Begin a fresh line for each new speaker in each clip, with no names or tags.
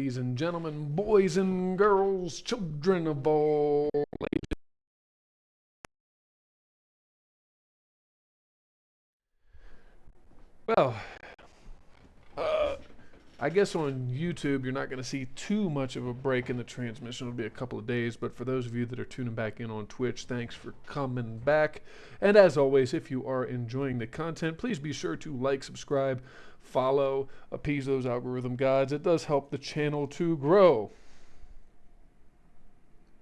ladies and gentlemen, boys and girls, children of all. Well, uh, I guess on YouTube you're not going to see too much of a break in the transmission. It'll be a couple of days, but for those of you that are tuning back in on Twitch, thanks for coming back. And as always, if you are enjoying the content, please be sure to like, subscribe, follow, appease those algorithm gods. It does help the channel to grow.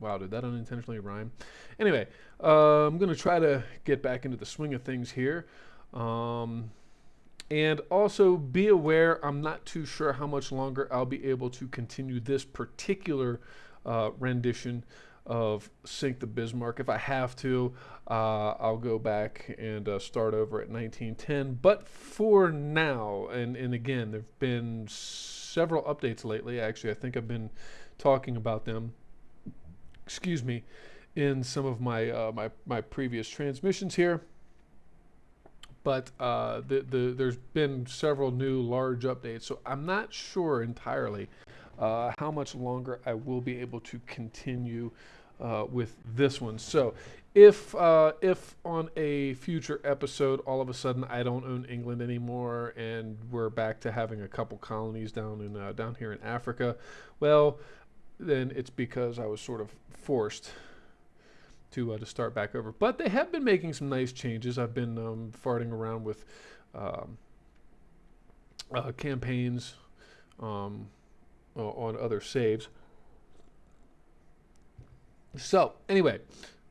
Wow, did that unintentionally rhyme? Anyway, I'm going to try to get back into the swing of things here. And also be aware, I'm not too sure how much longer I'll be able to continue this particular rendition of Sink the Bismarck. If I have to, I'll go back and start over at 1910. But for now, and again, there have been several updates lately. Actually, I think I've been talking about them, excuse me, in some of my previous transmissions here. But there's been several new large updates, so I'm not sure entirely how much longer I will be able to continue with this one. So if on a future episode all of a sudden I don't own England anymore and we're back to having a couple colonies down here in Africa, well, then it's because I was sort of forced to start back over. But they have been making some nice changes. I've been farting around with campaigns on other saves. So anyway,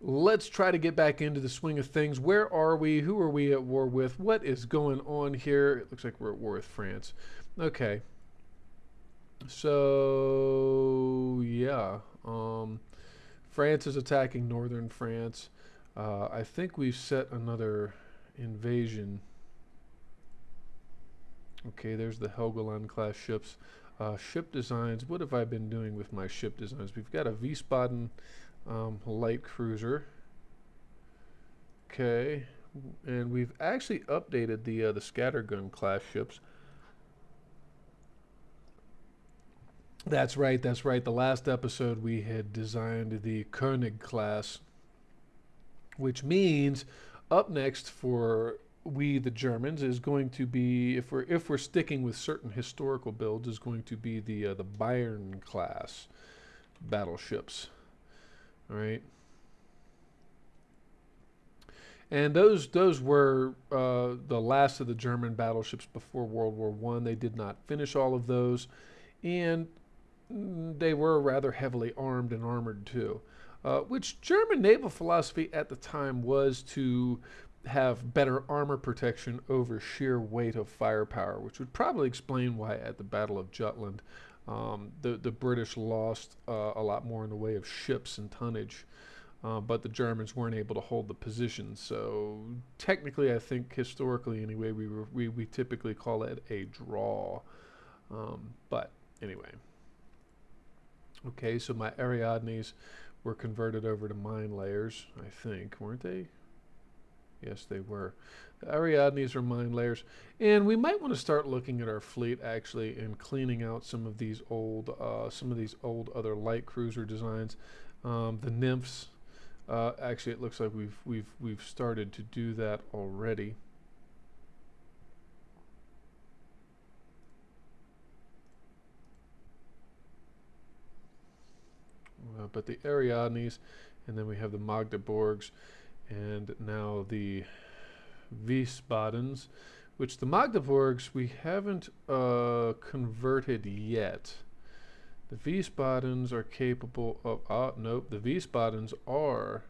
let's try to get back into the swing of things. Where are we? Who are we at war with? What is going on here? It looks like we're at war with France. Okay. So yeah. France is attacking northern France. I think we've set another invasion. Okay, there's the Helgoland class ships. Ship designs. What have I been doing with my ship designs? We've got a Wiesbaden light cruiser. Okay, and we've actually updated the scattergun class ships. That's right, that's right. The last episode we had designed the König class, which means up next for we the Germans is going to be, if we're sticking with certain historical builds, is going to be the Bayern class battleships. All right. And those were the last of the German battleships before World War I. They did not finish all of those, and they were rather heavily armed and armored too, which German naval philosophy at the time was to have better armor protection over sheer weight of firepower, which would probably explain why at the Battle of Jutland the British lost a lot more in the way of ships and tonnage, but the Germans weren't able to hold the position. So technically, I think historically anyway, we typically call it a draw. But anyway. Okay, so my Ariadnes were converted over to mine layers, I think, weren't they? Yes, they were. The Ariadnes are mine layers, and we might want to start looking at our fleet actually and cleaning out some of these old other light cruiser designs. The nymphs, actually, it looks like we've started to do that already. But the Ariadnes, and then we have the Magdeburgs, and now the Wiesbadens, which the Magdeburgs we haven't converted yet. The Wiesbadens are capable of, nope, the Wiesbadens are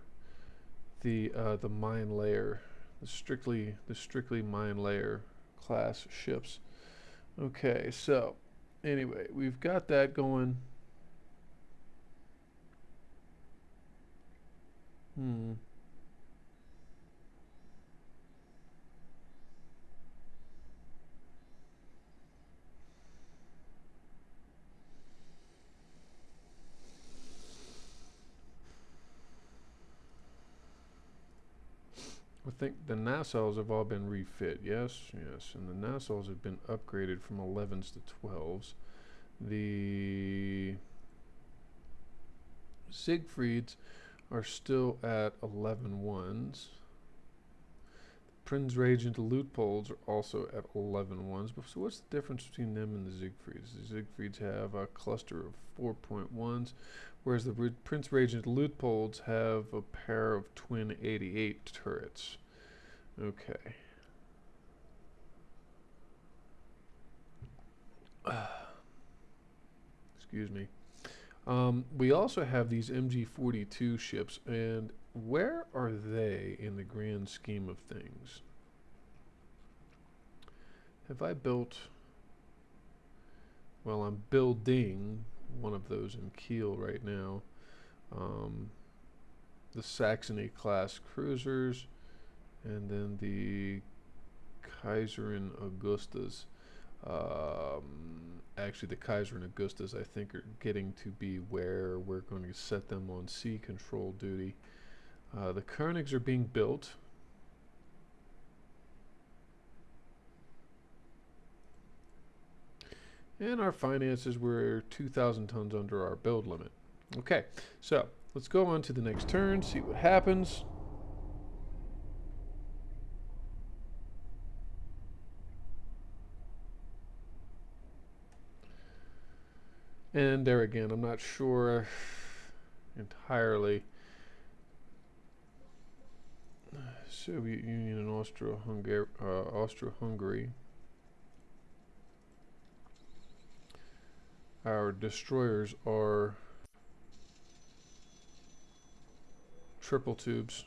the mine layer, the strictly mine layer class ships. Okay, so anyway, we've got that going. I think the Nassaus have all been refit. Yes, yes, and the Nassaus have been upgraded from 11s to 12s. The Siegfrieds are still at 11 ones. Prinz Regent Luitpolds are also at 11 ones. So what's the difference between them and the Siegfrieds? The Siegfrieds have a cluster of 4.1s, whereas the Prince Regent Luitpolds have a pair of twin 88 turrets. Okay. Excuse me. We also have these MG-42 ships, and where are they in the grand scheme of things? Have I built... Well, I'm building one of those in Kiel right now. The Saxony-class cruisers, and then the Kaiserin Augustas. Actually, the Kaiser and Augustas, I think, are getting to be where we're going to set them on sea control duty. The Koenigs are being built. And our finances were 2,000 tons under our build limit. Okay, so let's go on to the next turn, see what happens. And there again, I'm not sure entirely. Soviet Union and Austro-Hungary. Our destroyers are triple tubes.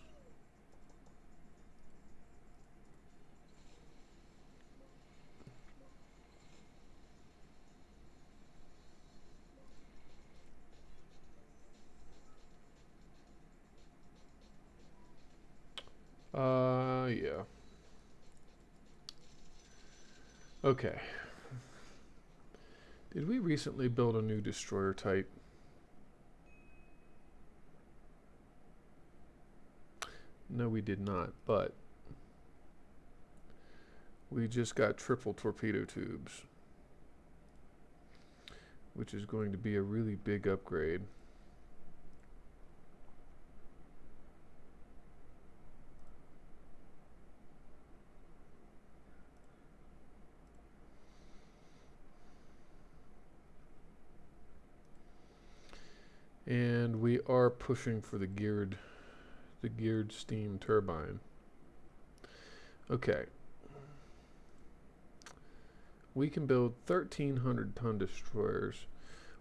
Yeah. Okay. Did we recently build a new destroyer type? No, we did not, but we just got triple torpedo tubes, which is going to be a really big upgrade. And we are pushing for the geared steam turbine. Okay. We can build 1,300 ton destroyers.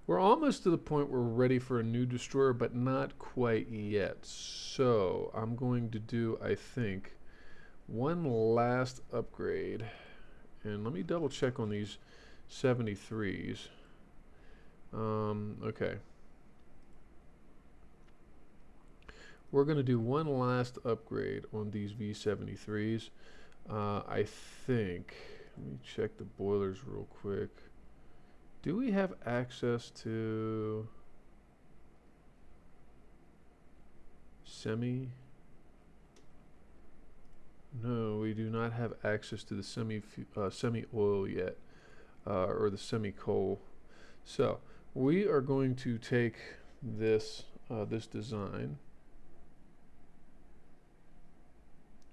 We're almost to the point where we're ready for a new destroyer, but not quite yet. So I'm going to do, I think, one last upgrade. And let me double check on these 73s. Okay. We're going to do one last upgrade on these V73s. I think, let me check the boilers real quick. Do we have access to semi? No, we do not have access to the semi-oil yet, or the semi-coal. So we are going to take this design.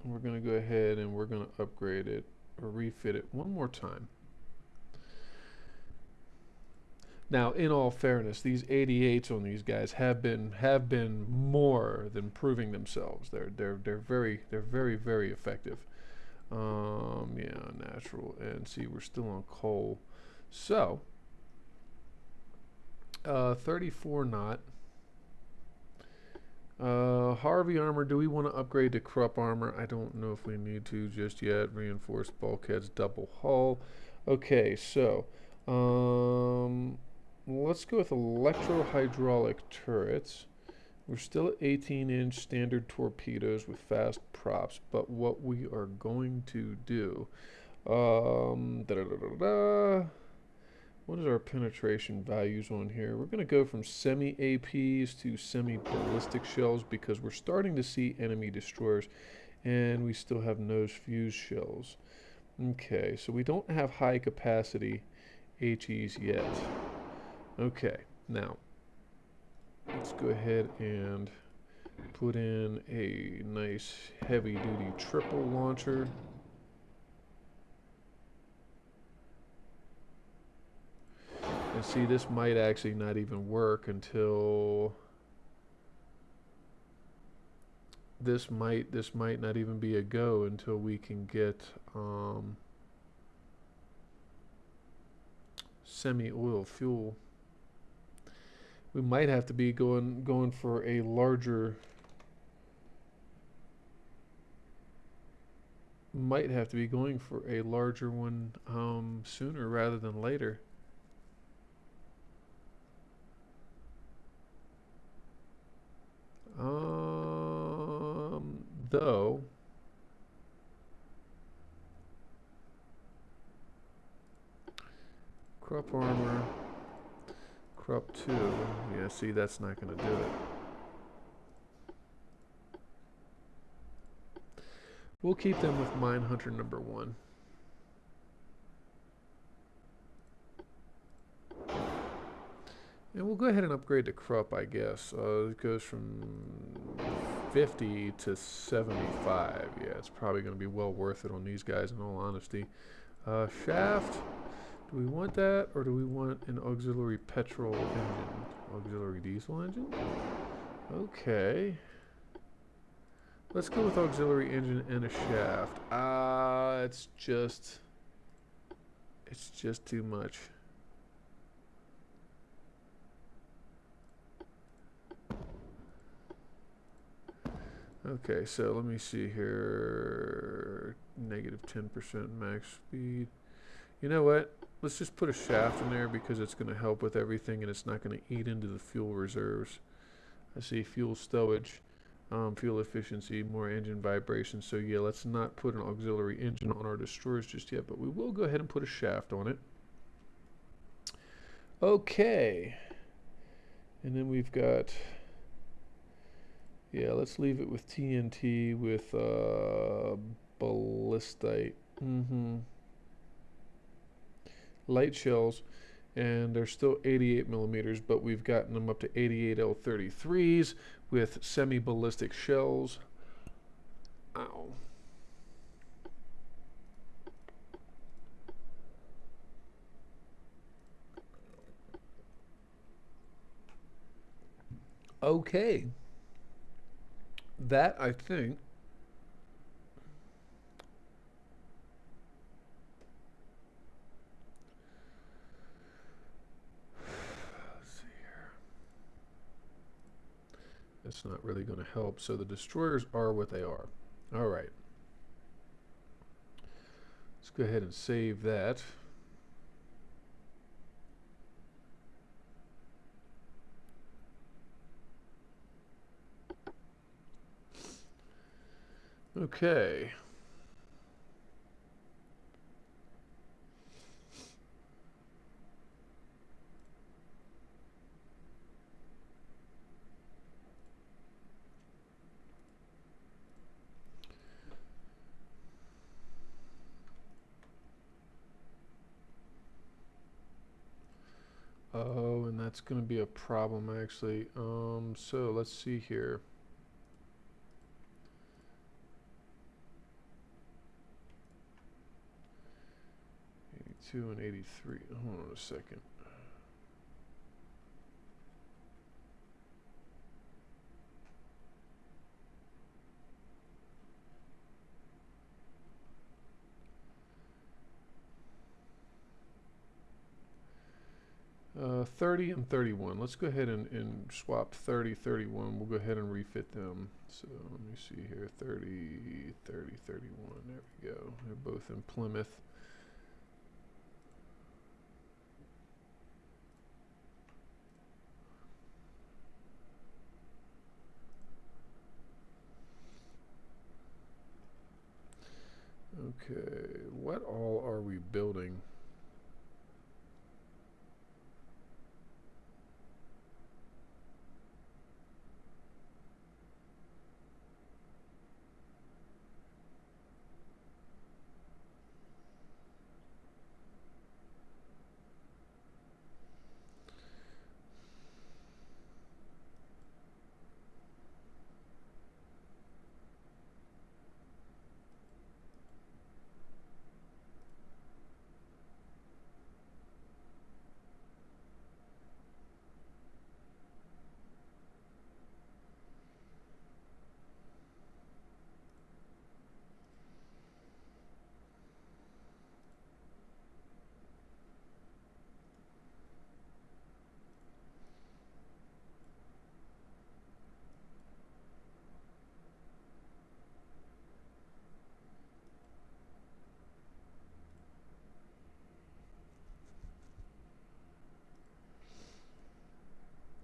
We're going to go ahead and we're going to upgrade it or refit it one more time. Now, in all fairness, these 88s on these guys have been more than proving themselves. They're very effective. Yeah, natural, and see, we're still on coal. So 34 knot. Harvey armor, do we want to upgrade to Krupp armor? I don't know if we need to just yet. Reinforced bulkheads, double hull. Okay, so let's go with electro-hydraulic turrets. We're still at 18-inch standard torpedoes with fast props, but what we are going to do, what is our penetration values on here? We're going to go from semi-APs to semi-ballistic shells because we're starting to see enemy destroyers, and we still have nose fuse shells. Okay, so we don't have high capacity HEs yet. Okay, now Let's go ahead and put in a nice heavy duty triple launcher. And see, this might actually not even work until this might not even be a go until we can get semi-oil fuel. We might have to be going for a larger. Might have to be going for a larger one sooner rather than later. Though crop armor, crop 2. Yeah, see, that's not going to do it. We'll keep them with Mine Hunter number 1. And we'll go ahead and upgrade the crop, I guess. It goes from 50 to 75. Yeah, it's probably going to be well worth it on these guys, in all honesty. Shaft. Do we want that, or do we want an auxiliary petrol engine? Auxiliary diesel engine? Okay. Let's go with auxiliary engine and a shaft. It's just too much. Okay, so let me see here. Negative 10% max speed. You know what? Let's just put a shaft in there because it's going to help with everything and it's not going to eat into the fuel reserves. I see fuel stowage, fuel efficiency, more engine vibration. So yeah, let's not put an auxiliary engine on our destroyers just yet, but we will go ahead and put a shaft on it. Okay. And then we've got, yeah, let's leave it with TNT with ballistite. Light shells, and they're still 88 millimeters, but we've gotten them up to 88 L33s with semi-ballistic shells. Ow. Okay. That, I think, let's see here. That's not really going to help. So the destroyers are what they are. All right. Let's go ahead and save that. Okay. Oh, and that's going to be a problem actually. So let's see here. 82 and 83. Hold on a second. Uh, 30 and 31. Let's go ahead and swap 30, 31. We'll go ahead and refit them. So let me see here. 30, 30, 31. There we go. They're both in Plymouth. Okay, what all are we building?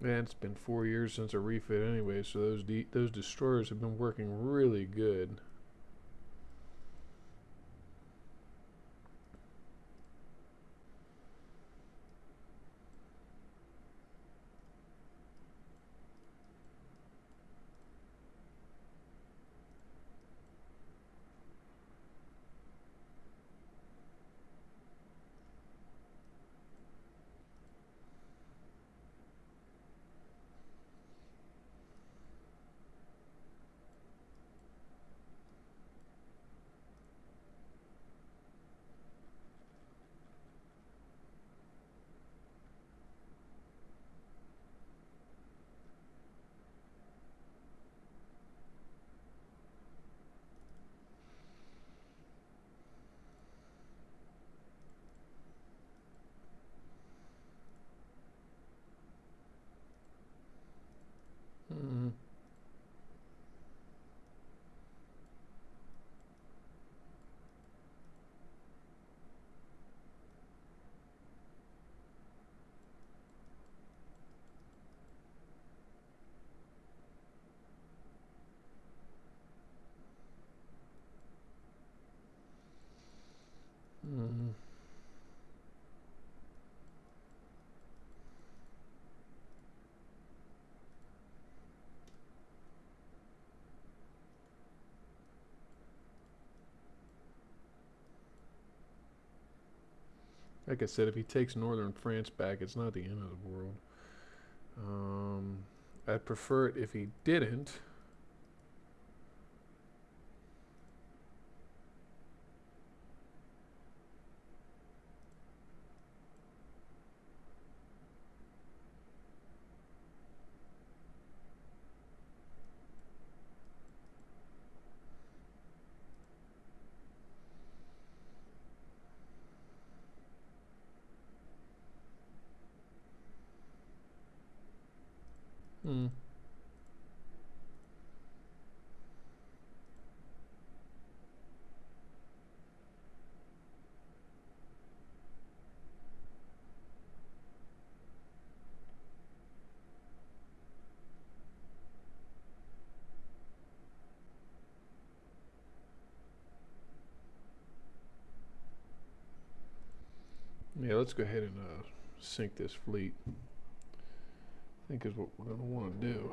And it's been 4 years since a refit anyway, so those destroyers have been working really good. Mm. Mm. Like I said, if he takes northern France back, it's not the end of the world. I'd prefer it if he didn't. Mm. Yeah, let's go ahead and sink this fleet. I think is what we're going to want to do.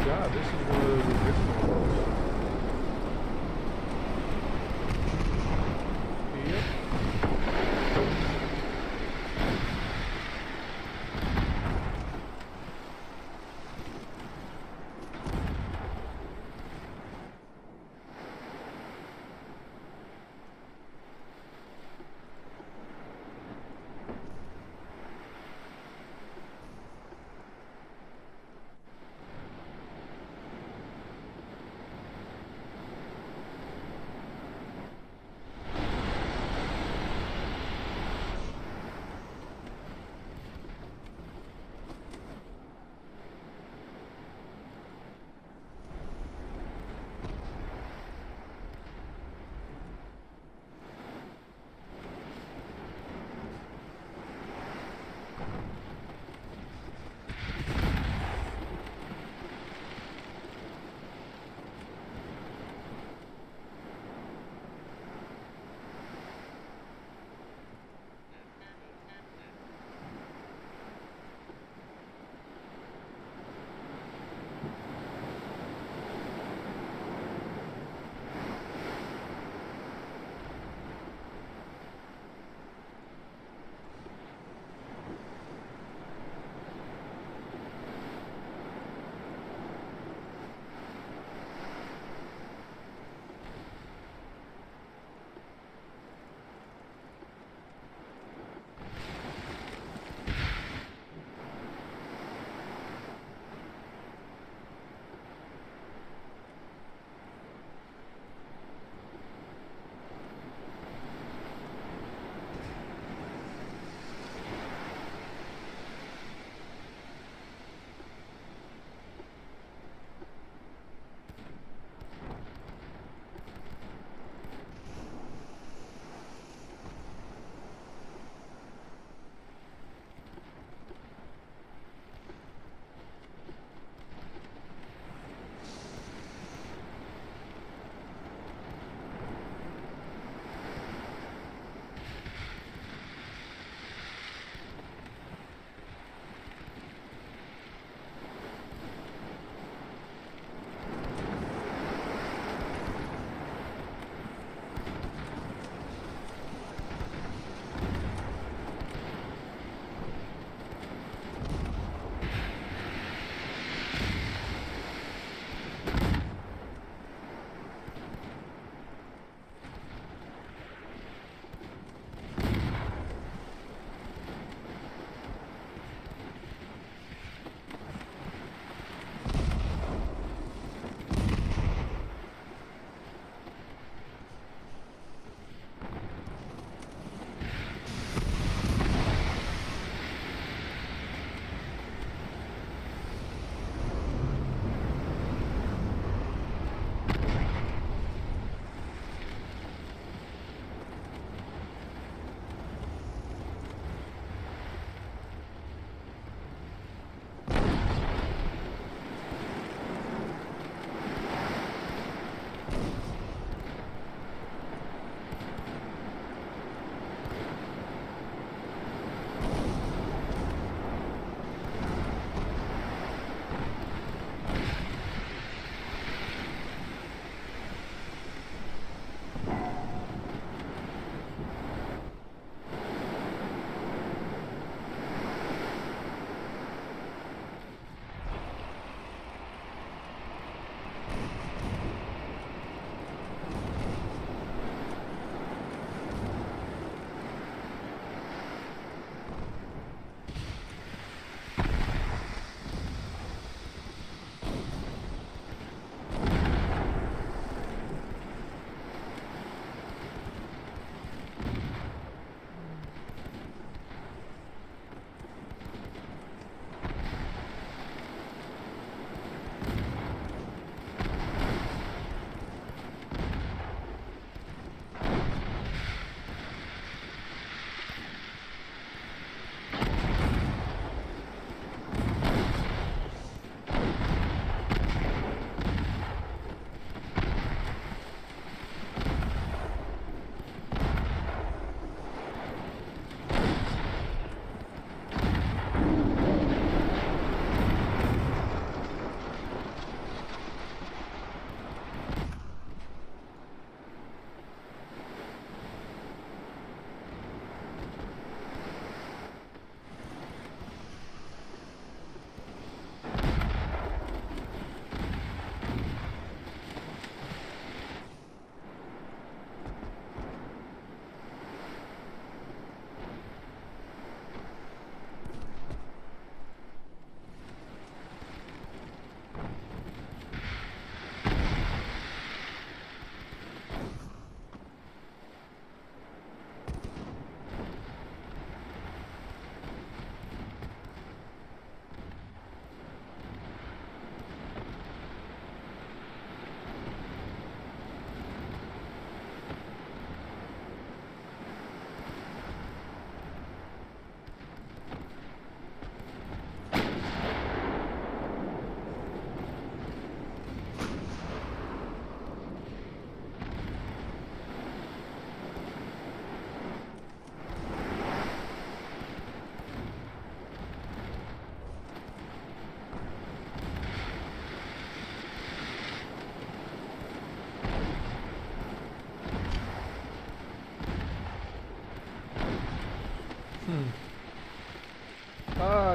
God, this is one of those original ones. Yep.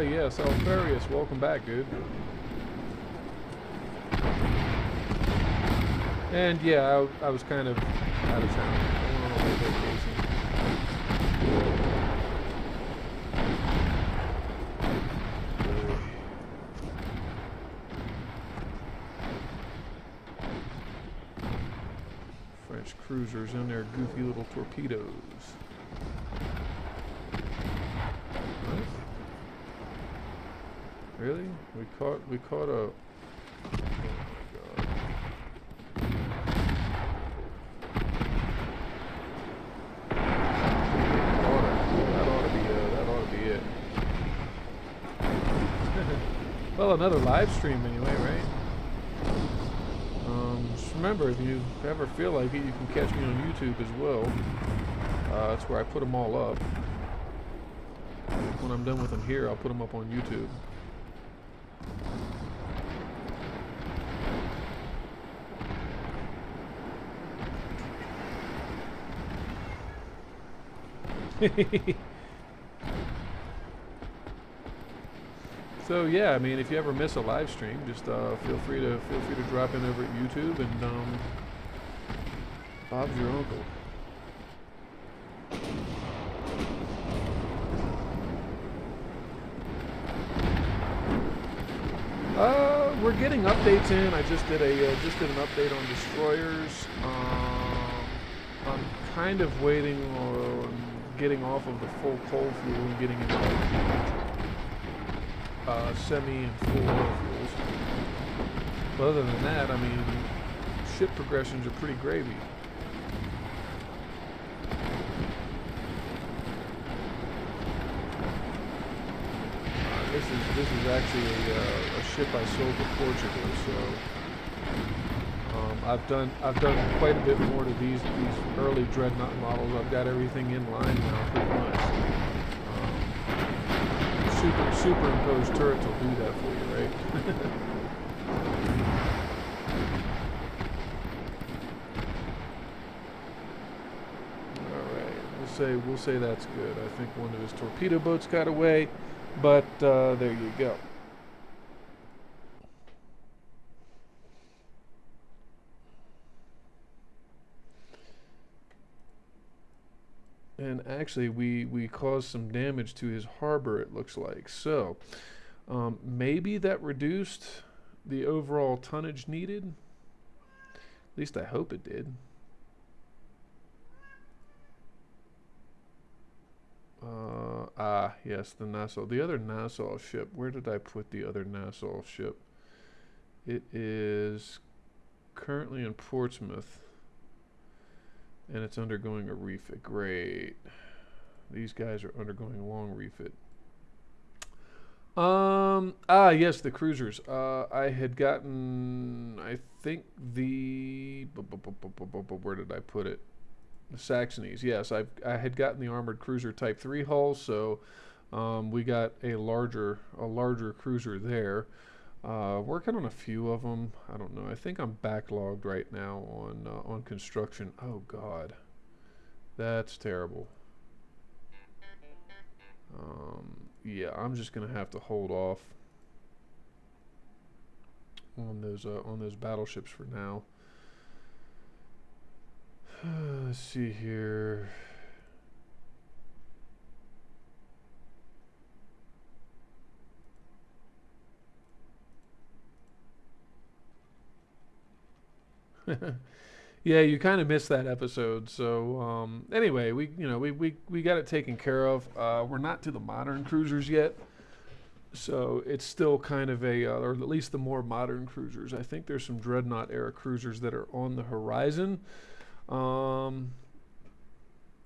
yes, Alfarius, welcome back, dude. And yeah, I was kind of out of town. I went on a little vacation. French cruisers and their goofy little torpedoes. What? Really? We caught a. Oh my god. That ought to be it. Well, another live stream anyway, right? Just remember, if you ever feel like it, you can catch me on YouTube as well. That's where I put them all up. When I'm done with them here, I'll put them up on YouTube. So yeah, I mean, if you ever miss a live stream, just feel free to drop in over at YouTube, and Bob's your uncle. We're getting updates in. I just did an update on destroyers. I'm kind of waiting on getting off of the full coal fuel and getting into semi and full oil fuels. But other than that, I mean, ship progressions are pretty gravy. This is actually a ship I sold to Portugal, so I've done quite a bit more to these early dreadnought models. I've got everything in line now, pretty much. Superimposed turrets will do that for you, right? All right, we'll say that's good. I think one of his torpedo boats got away. But there you go. And actually, we caused some damage to his harbor, it looks like. So maybe that reduced the overall tonnage needed. At least I hope it did. Yes, the Nassau. The other Nassau ship. Where did I put the other Nassau ship? It is currently in Portsmouth, and it's undergoing a refit. Great. These guys are undergoing a long refit. Yes, the cruisers. I had gotten, I think where did I put it? The Saxonies, yes. I had gotten the armored cruiser Type 3 hull, so we got a larger cruiser there. Working on a few of them. I don't know. I think I'm backlogged right now on construction. Oh God, that's terrible. Yeah, I'm just gonna have to hold off on those battleships for now. Let's see here. Yeah, you kind of missed that episode. So anyway, we got it taken care of. We're not to the modern cruisers yet, so it's still kind of or at least the more modern cruisers. I think there's some dreadnought era cruisers that are on the horizon.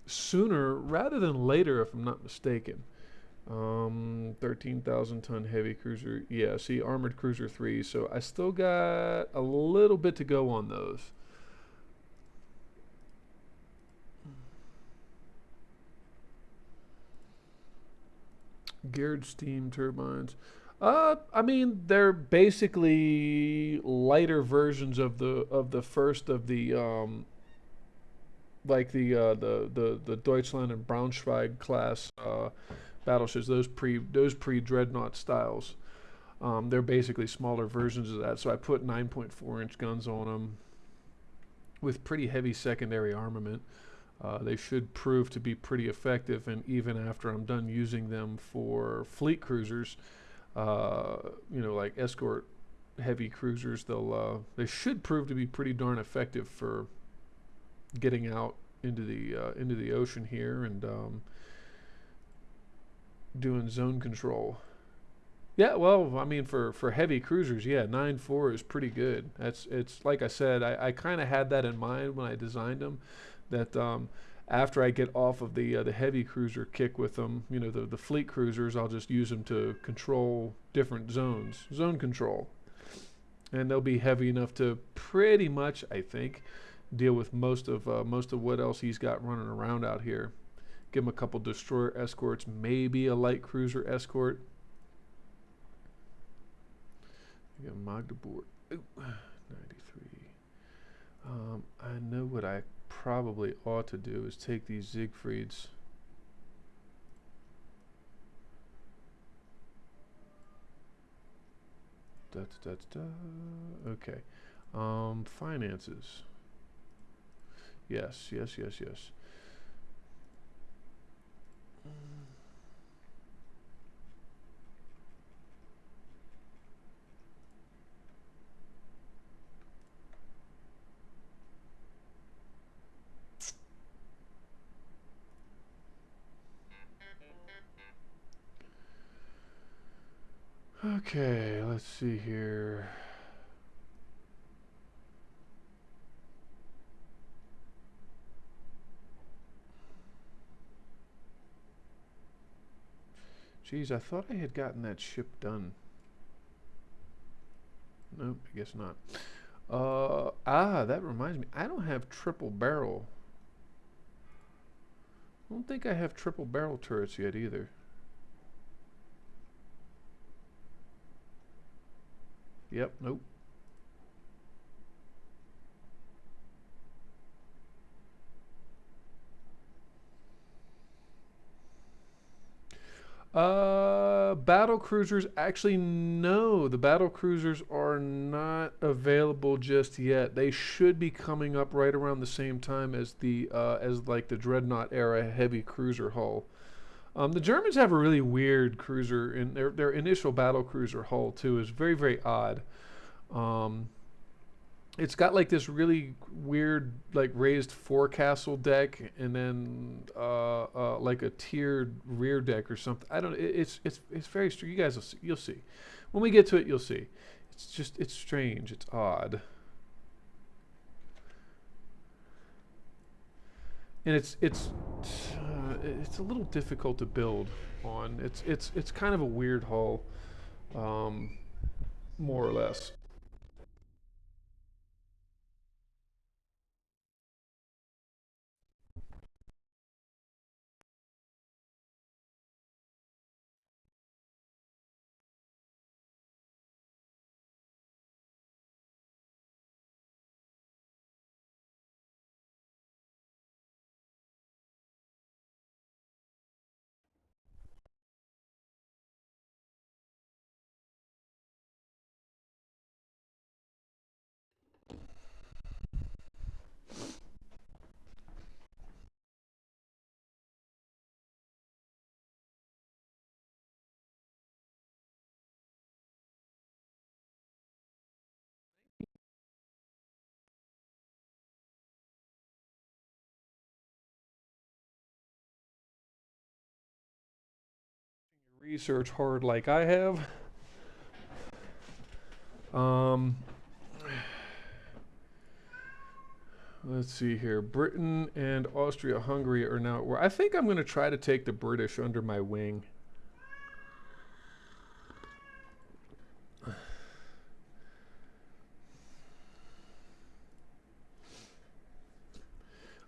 Sooner rather than later, if I'm not mistaken. 13,000 ton heavy cruiser. Yeah, see, armored cruiser 3. So I still got a little bit to go on those. Geared steam turbines. I mean, they're basically lighter versions of the first of the like the Deutschland and Braunschweig class battleships, those pre dreadnought styles. They're basically smaller versions of that. So I put 9.4-inch guns on them with pretty heavy secondary armament. They should prove to be pretty effective, and even after I'm done using them for fleet cruisers, like escort heavy cruisers, they should prove to be pretty darn effective for getting out into the ocean here and doing zone control. Yeah, well, I mean, for heavy cruisers, yeah, 9.4 is pretty good. It's like I said, I kind of had that in mind when I designed them, that after I get off of the heavy cruiser kick with them, the fleet cruisers, I'll just use them to control different zones, zone control, and they'll be heavy enough to pretty much, I think, deal with most of what else he's got running around out here. Give him a couple destroyer escorts, maybe a light cruiser escort. You got Magdeburg. 93. I know what I probably ought to do is take these Siegfrieds. Okay. Finances. Yes. Okay, let's see here. Geez, I thought I had gotten that ship done. Nope, I guess not. That reminds me. I don't have triple barrel. I don't think I have triple barrel turrets yet either. Yep, nope. Battle cruisers, actually, no. The battle cruisers are not available just yet. They should be coming up right around the same time as the dreadnought era heavy cruiser hull. The Germans have a really weird cruiser, and their initial battle cruiser hull too is very, very odd. Um, it's got like this really weird like raised forecastle deck, and then like a tiered rear deck or something. I don't. It's very strange. You guys will see. You'll see when we get to it. You'll see. It's strange. It's odd, and it's a little difficult to build on. It's kind of a weird hull, um, more or less. Research hard like I have. Um, let's see here. Britain and Austria-Hungary are now at war. I think I'm going to try to take the British under my wing.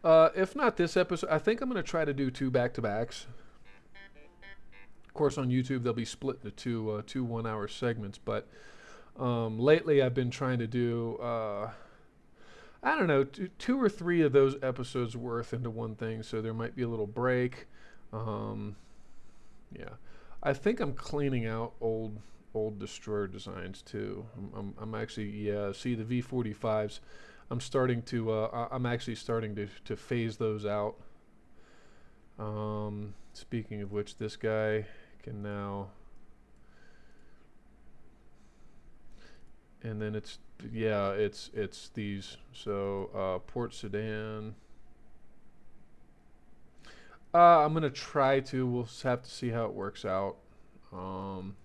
If not this episode, I think I'm going to try to do two back-to-backs. Of course, on YouTube they'll be split into two 1-hour segments. But lately, I've been trying to do I don't know, two or three of those episodes worth into one thing. So there might be a little break. Um, Yeah, I think I'm cleaning out old destroyer designs too. I'm actually, yeah. See the V45s. I'm starting to. I'm actually starting to phase those out. Speaking of which, this guy can now, and then it's, yeah, it's these. So Port Sudan. I'm gonna try to. We'll have to see how it works out. Um,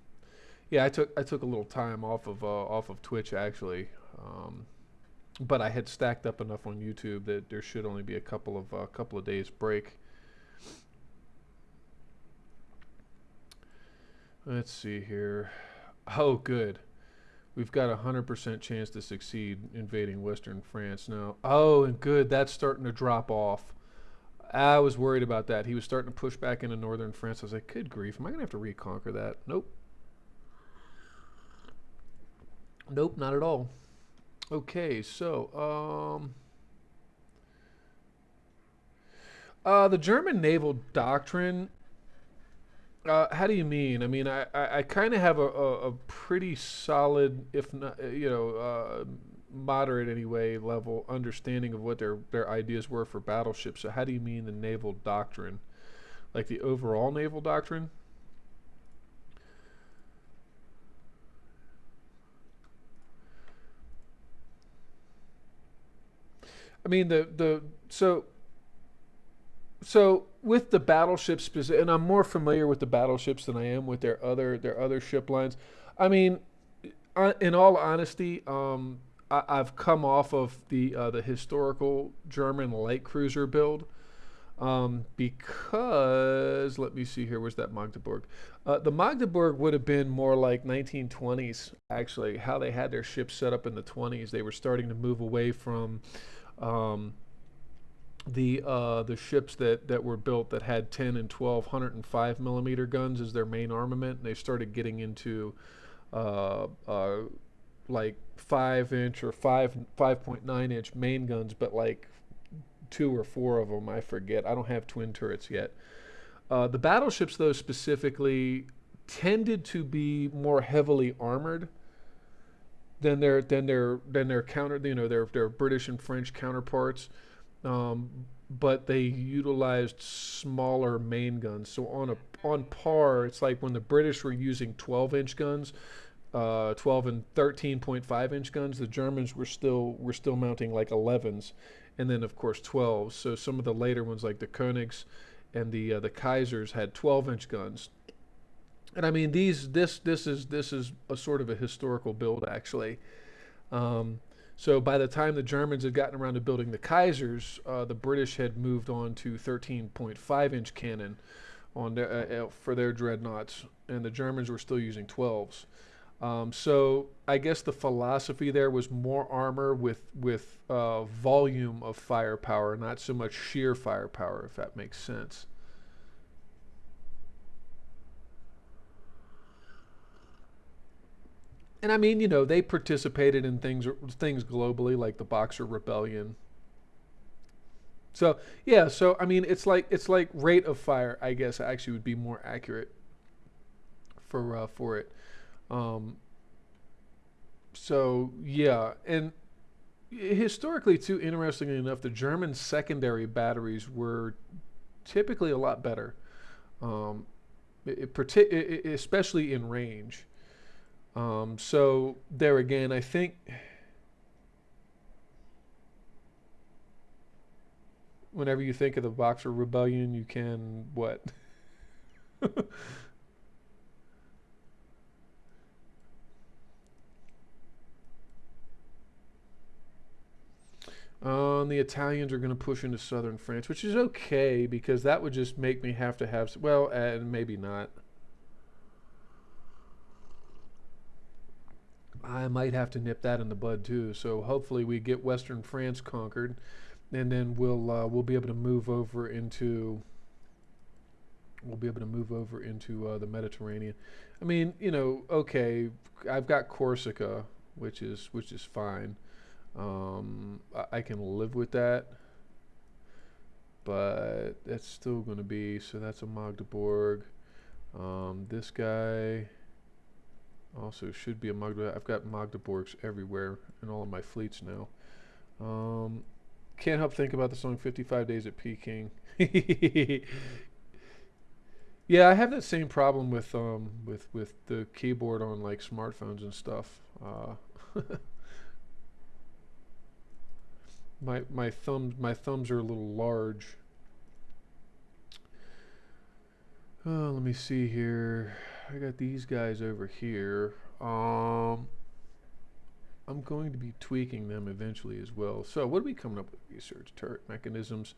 yeah, I took a little time off of Twitch actually, um, but I had stacked up enough on YouTube that there should only be a couple of days break. Let's see here. Oh, good. We've got a 100% chance to succeed invading Western France now. Oh, and good. That's starting to drop off. I was worried about that. He was starting to push back into northern France. I was like, good grief, am I gonna have to reconquer that? Nope. Nope, not at all. Okay, so the German naval doctrine. How do you mean? I mean, I kind of have a pretty solid, if not, moderate anyway, level understanding of what their ideas were for battleships. So, how do you mean the naval doctrine? Like the overall naval doctrine? I mean, so with the battleships, and I'm more familiar with the battleships than I am with their other ship lines. I mean, in all honesty, I've come off of the historical German light cruiser build, because let me see here. Where's that Magdeburg? The Magdeburg would have been more like 1920s, actually. How they had their ships set up in the 20s. They were starting to move away from um, the ships that were built that had 10 and 12 105 millimeter guns as their main armament. And they started getting into uh, uh, like 5 inch or 5.9 inch main guns, but like two or four of them, I forget. I don't have twin turrets yet. The battleships, though, specifically tended to be more heavily armored than their counter, their British and French counterparts. Um, but they utilized smaller main guns. So on par, it's like when the British were using 12-inch guns, 12 and 13.5-inch guns. The Germans were still mounting like 11s, and then of course 12s. So some of the later ones like the Königs and the Kaisers had 12-inch guns. And I mean this is a sort of a historical build actually. Um, so by the time the Germans had gotten around to building the Kaisers, the British had moved on to 13.5-inch cannon for their dreadnoughts, and the Germans were still using 12s. So I guess the philosophy there was more armor with volume of firepower, not so much sheer firepower, if that makes sense. And I mean, they participated in things globally, like the Boxer Rebellion. So yeah, so I mean, it's like rate of fire. I guess actually would be more accurate for it. Um, so yeah, and historically too, interestingly enough, the German secondary batteries were typically a lot better, um, especially in range. So there again, I think whenever you think of the Boxer Rebellion, you can what? The Italians are going to push into southern France, which is okay because that would just make me have to have, well, and maybe not. I might have to nip that in the bud too. So hopefully we get Western France conquered, and then we'll be able to move over into the Mediterranean. I mean, okay, I've got Corsica, which is fine. I can live with that, but that's still going to be, so that's a Magdeburg. This guy also should be a Magda. I've got Magdeburgs everywhere in all of my fleets now. Can't help think about the song 55 Days at Peking. Yeah, I have that same problem with the keyboard on like smartphones and stuff. My thumbs are a little large. Let me see here. I got these guys over here. I'm going to be tweaking them eventually as well. So what are we coming up with? Research turret mechanisms.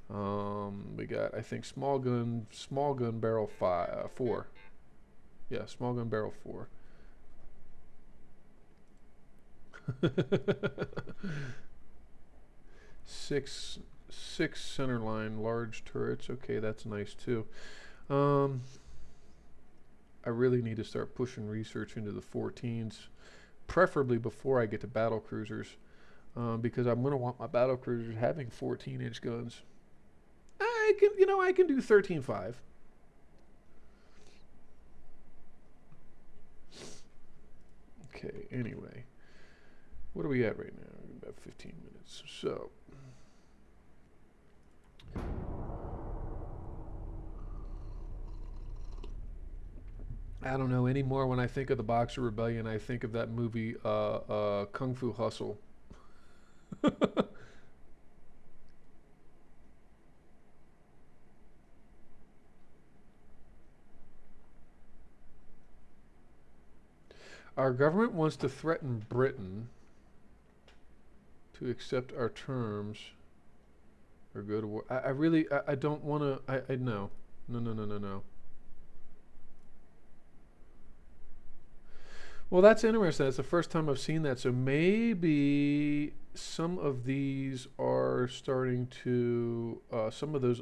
We got, I think, small gun barrel 4. Yeah, small gun barrel 4. Six center line large turrets. Okay, that's nice too. Um, I really need to start pushing research into the 14s, preferably before I get to battle cruisers, because I'm going to want my battle cruisers having 14-inch guns. I can do 13.5. Okay, anyway. What are we at right now? About 15 minutes. So, I don't know anymore. When I think of the Boxer Rebellion, I think of that movie, Kung Fu Hustle. Our government wants to threaten Britain to accept our terms or go to war. I really, I don't want to. I no, no, no, no, no, no. Well, that's interesting. That's the first time I've seen that. So maybe some of these are starting to, some of those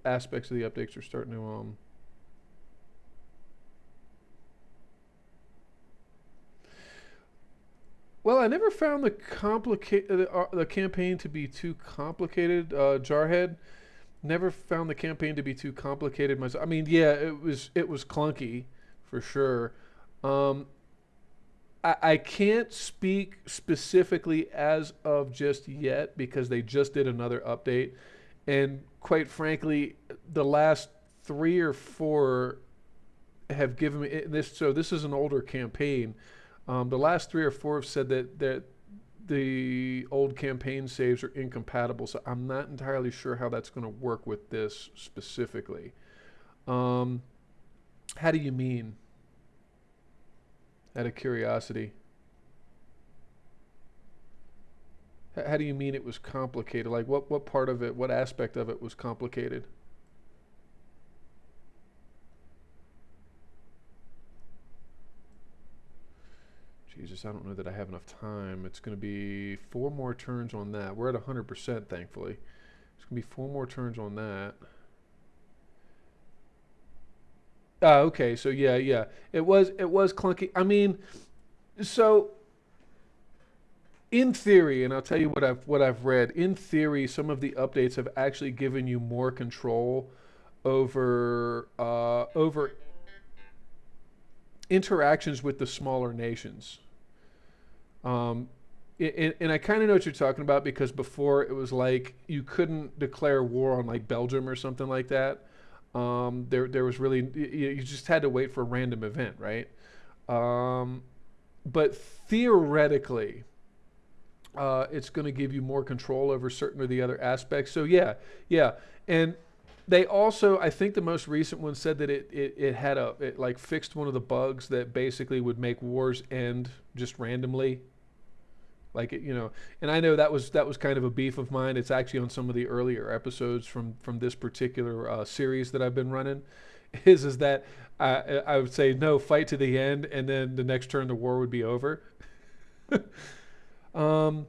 aspects of the updates are starting to. Well, I never found the campaign to be too complicated. Jarhead never found the campaign to be too complicated myself. I mean, yeah, it was clunky for sure. Um, I can't speak specifically as of just yet because they just did another update. And quite frankly, the last 3 or 4 have given me this. So this is an older campaign. The last 3 or 4 have said that the old campaign saves are incompatible. So I'm not entirely sure how that's going to work with this specifically. Um, how do you mean? Out of curiosity. How do you mean it was complicated? Like what part of it, what aspect of it was complicated? Jesus, I don't know that I have enough time. It's going to be 4 more turns on that. We're at 100%, thankfully. It's going to be 4 more turns on that. Okay. So yeah, yeah. It was clunky. I mean, so in theory, and I'll tell you what I've read. In theory, some of the updates have actually given you more control over interactions with the smaller nations. Um, and I kind of know what you're talking about because before it was like you couldn't declare war on like Belgium or something like that. There was really you just had to wait for a random event, right? Um, but theoretically, it's going to give you more control over certain of the other aspects. So yeah, yeah, and they also, I think the most recent one said that it like fixed one of the bugs that basically would make wars end just randomly. Like and I know that was kind of a beef of mine. It's actually on some of the earlier episodes from this particular series that I've been running. Is that I would say no, fight to the end, and then the next turn the war would be over. um,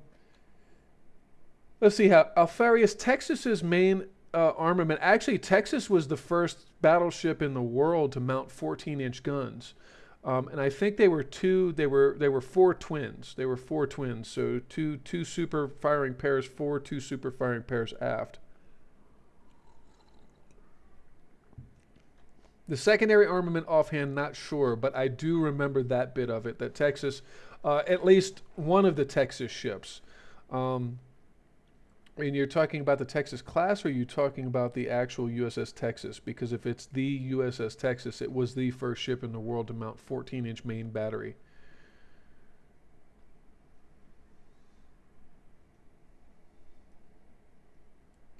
let's see how Alfarius, Texas's main armament. Actually, Texas was the first battleship in the world to mount 14-inch guns. And I think they were two. They were four twins. They were four twins. So two super firing pairs forward, two super firing pairs aft. The secondary armament offhand, not sure, but I do remember that bit of it. That Texas, at least one of the Texas ships. Um, and you're talking about the Texas class, or are you talking about the actual USS Texas? Because if it's the USS Texas, it was the first ship in the world to mount 14-inch main battery.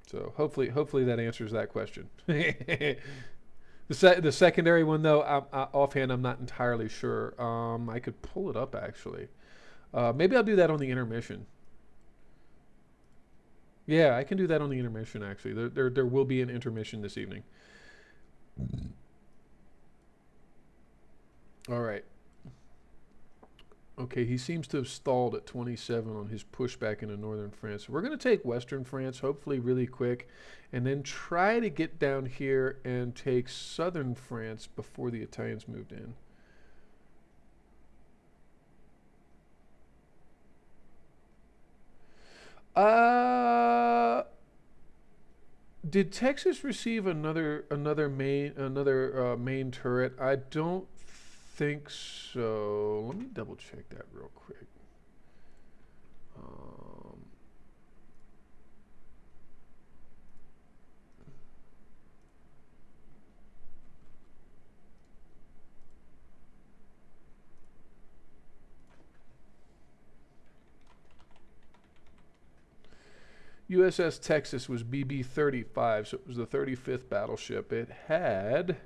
So hopefully that answers that question. The secondary one though, offhand, I'm not entirely sure. I could pull it up actually. Maybe I'll do that on the intermission. Yeah, I can do that on the intermission actually. There will be an intermission this evening. All right. Okay, he seems to have stalled at 27 on his pushback into northern France. We're going to take western France, hopefully really quick, and then try to get down here and take southern France before the Italians moved in. Uh, did Texas receive another main turret? I don't think so. Let me double check that real quick. Um, USS Texas was BB-35, so it was the 35th battleship. It had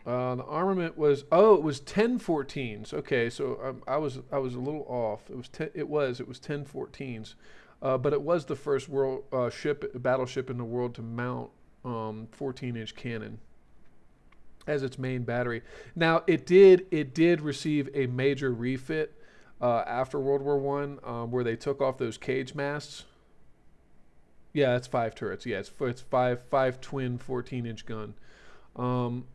the armament was, oh, it was 1014s. Okay, so I was a little off. It was 1014s, but it was the first world battleship in the world to mount 14-inch cannon as its main battery. Now it did receive a major refit after World War One, where they took off those cage masts. Yeah, it's five turrets. Yeah, it's five twin 14-inch gun. Um,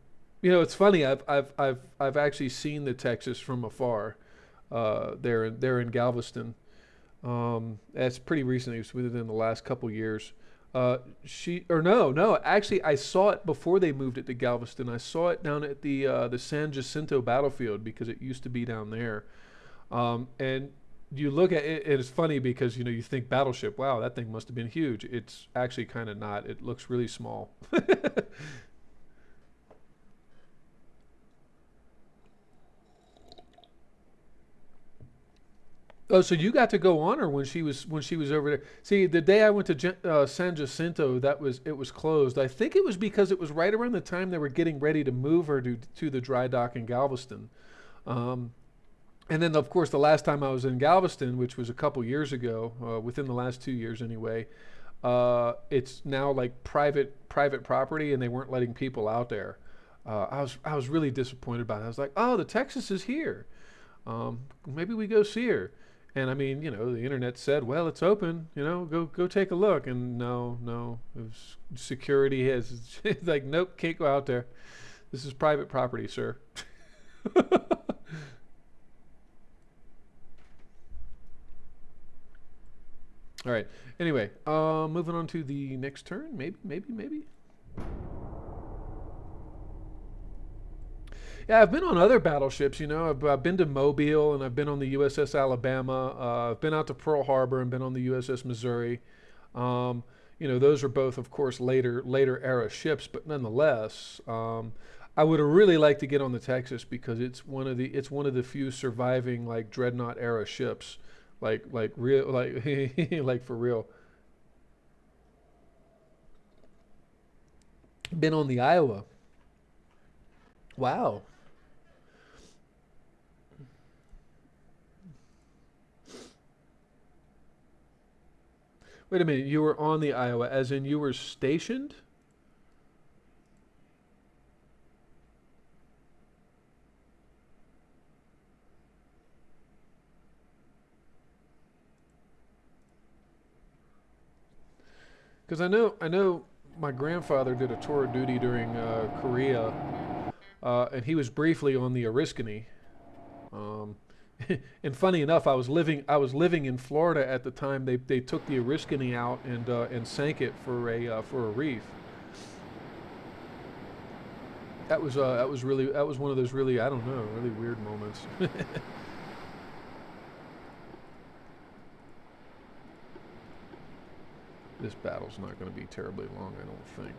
it's funny. I've actually seen the Texas from afar. There in Galveston. That's pretty recently. It was within the last couple years. She or no. Actually, I saw it before they moved it to Galveston. I saw it down at the San Jacinto battlefield because it used to be down there. And you look at it, it's funny because you think battleship. Wow, that thing must have been huge. It's actually kind of not. It looks really small. Oh, so you got to go on her when she was over there. See, the day I went to San Jacinto, it was closed. I think it was because it was right around the time they were getting ready to move her to the dry dock in Galveston. Um, and then, of course, the last time I was in Galveston, which was a couple years ago, within the last 2 years anyway, it's now like private property, and they weren't letting people out there. I was really disappointed about it. I was like, oh, the Texas is here. Maybe we go see her. And I mean, the internet said, well, it's open. Go take a look. And no, it was security has it's like, nope, can't go out there. This is private property, sir. All right. Anyway, moving on to the next turn. Maybe. Yeah, I've been on other battleships. I've been to Mobile and I've been on the USS Alabama. I've been out to Pearl Harbor and been on the USS Missouri. Um, those are both, of course, later era ships, but nonetheless, I would have really liked to get on the Texas because it's one of the few surviving like dreadnought era ships, like real like like for real. Been on the Iowa. Wow. Wait a minute, you were on the Iowa, as in you were stationed? Because I know, my grandfather did a tour of duty during Korea, and he was briefly on the Oriskany. Um, and funny enough, I was living in Florida at the time they took the Oriskany out and sank it for a reef. that was one of those really, I don't know, really weird moments. This battle's not going to be terribly long, I don't think.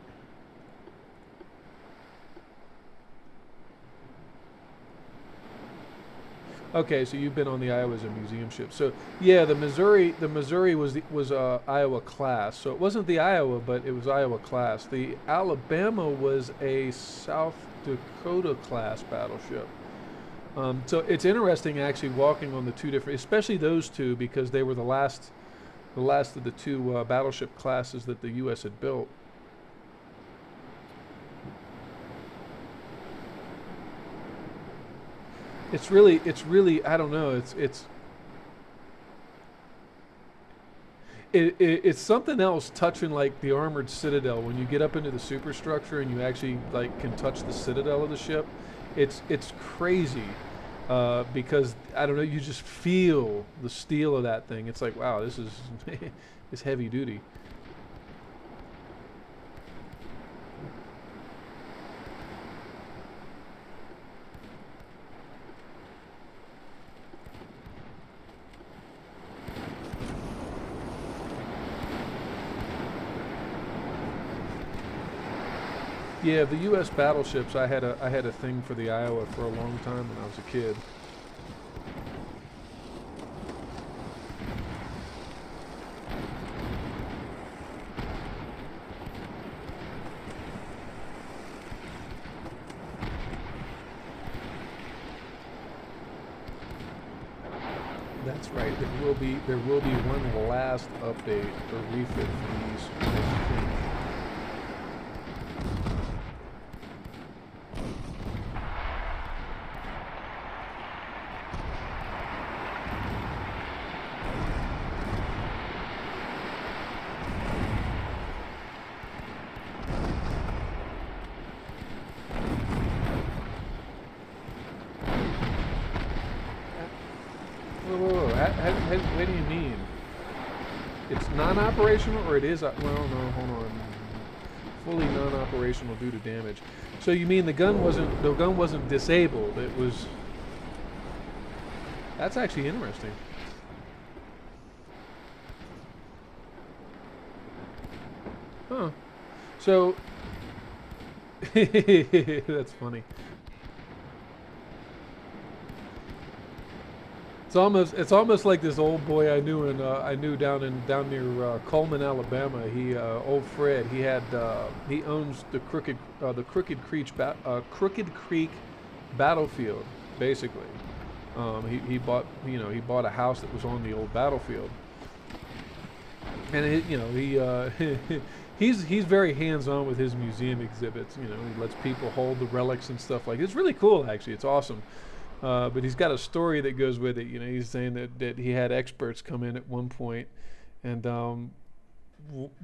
Okay, so you've been on the Iowa as a museum ship. So yeah, the Missouri was Iowa class. So it wasn't the Iowa, but it was Iowa class. The Alabama was a South Dakota class battleship. So it's interesting actually walking on the two different, especially those two, because they were the last of the two battleship classes that the U.S. had built. It's really, I don't know. It's something else touching like the armored citadel when you get up into the superstructure and you actually like can touch the citadel of the ship. It's crazy because I don't know. You just feel the steel of that thing. It's like wow, this is it's heavy duty. Yeah, the U.S. battleships. I had a thing for the Iowa for a long time when I was a kid. That's right. There will be one last update or refit for these. I think. Whoa, whoa, whoa. What do you mean? It's non-operational, or it is? Well, no, hold on. Fully non-operational due to damage. So you mean the gun wasn't disabled? It was. That's actually interesting. Huh. So that's funny. It's almost like this old boy I knew down near Coleman, Alabama. Old Fred. He owns the Crooked Creek battlefield, basically. He bought a house that was on the old battlefield, and he's very hands on with his museum exhibits. He lets people hold the relics and stuff like. It's really cool, actually. It's awesome. But he's got a story that goes with it. He's saying that he had experts come in at one point, and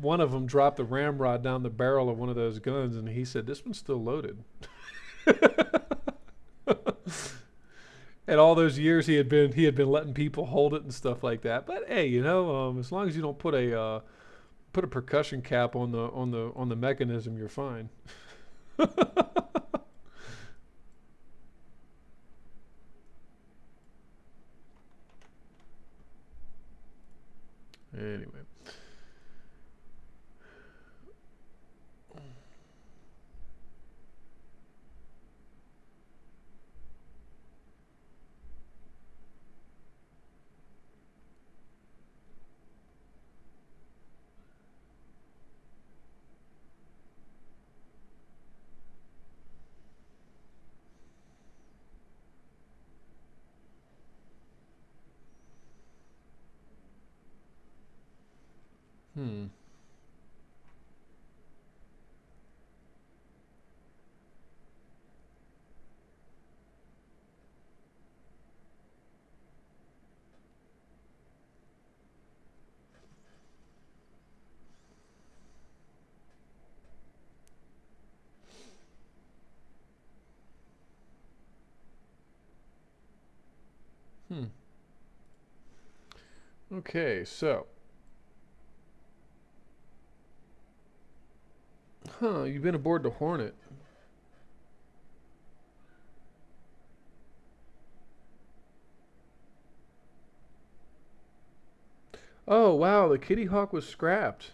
one of them dropped a ramrod down the barrel of one of those guns, and he said, "This one's still loaded." And all those years he had been letting people hold it and stuff like that. But hey, as long as you don't put a percussion cap on the mechanism, you're fine. Anyway. Hmm. Hmm. Okay, so, you've been aboard the Hornet. Oh wow, the Kitty Hawk was scrapped.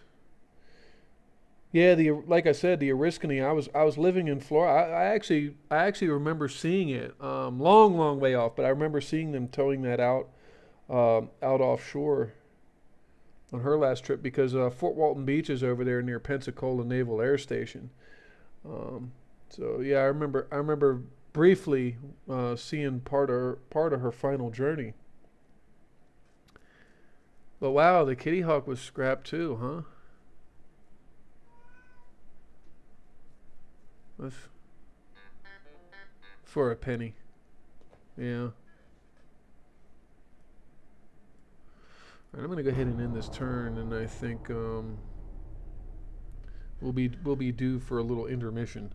Yeah, the like I said, the Oriskany. I was living in Florida. I actually remember seeing it. Long, long way off, but I remember seeing them towing that out offshore on her last trip because Fort Walton Beach is over there near Pensacola Naval Air Station. Um, so yeah, I remember briefly seeing part of her final journey. But wow, the Kitty Hawk was scrapped too, huh? That's for a penny. Yeah. All right, I'm gonna go ahead and end this turn, and I think we'll be due for a little intermission.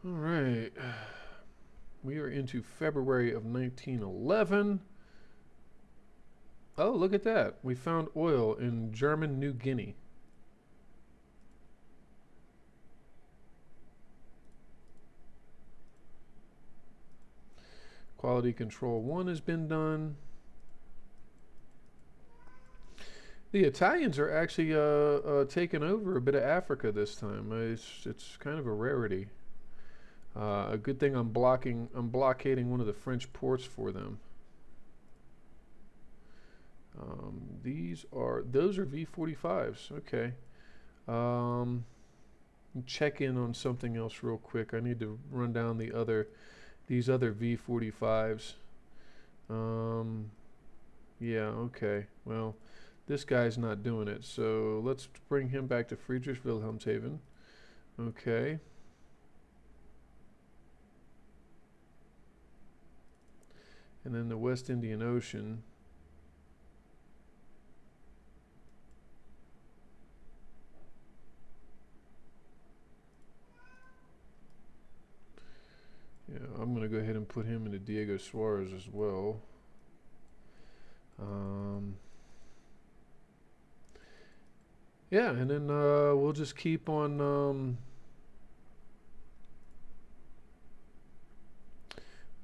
All right. We are into February of 1911. Oh, look at that. We found oil in German New Guinea. Quality Control 1 has been done. The Italians are actually taking over a bit of Africa this time. It's kind of a rarity. A good thing I'm blockading one of the French ports for them. Those are V-45s. Okay. Um, Check in on something else real quick. I need to run down these other V-45s. Um, yeah. Okay. Well, this guy's not doing it. So let's bring him back to Friedrich Wilhelmshaven. Okay. And then the West Indian Ocean. Yeah, I'm going to go ahead and put him into Diego Suarez as well. Um, yeah, and then we'll just keep on.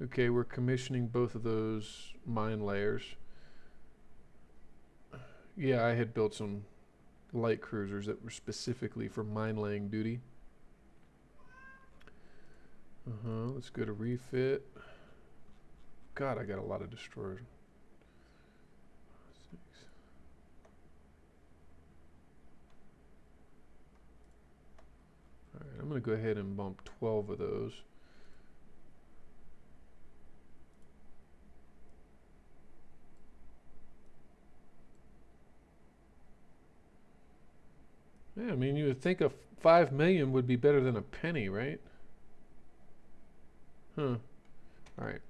Okay, we're commissioning both of those mine layers. Yeah, I had built some light cruisers that were specifically for mine laying duty. Let's go to refit. God, I got a lot of destroyers. Six. All right, I'm going to go ahead and bump 12 of those. Yeah, I mean, you would think a 5 million would be better than a penny, right? Huh. All right.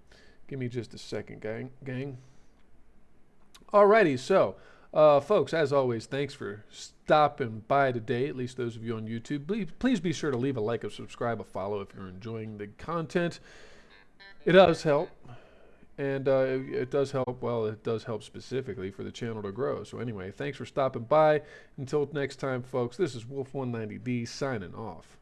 Give me just a second, gang. Alrighty, so, folks, as always, thanks for stopping by today, at least those of you on YouTube. Please be sure to leave a like, a subscribe, a follow if you're enjoying the content. It does help. And it does help, well, it does help specifically for the channel to grow. So anyway, thanks for stopping by. Until next time, folks, this is Wolf190D signing off.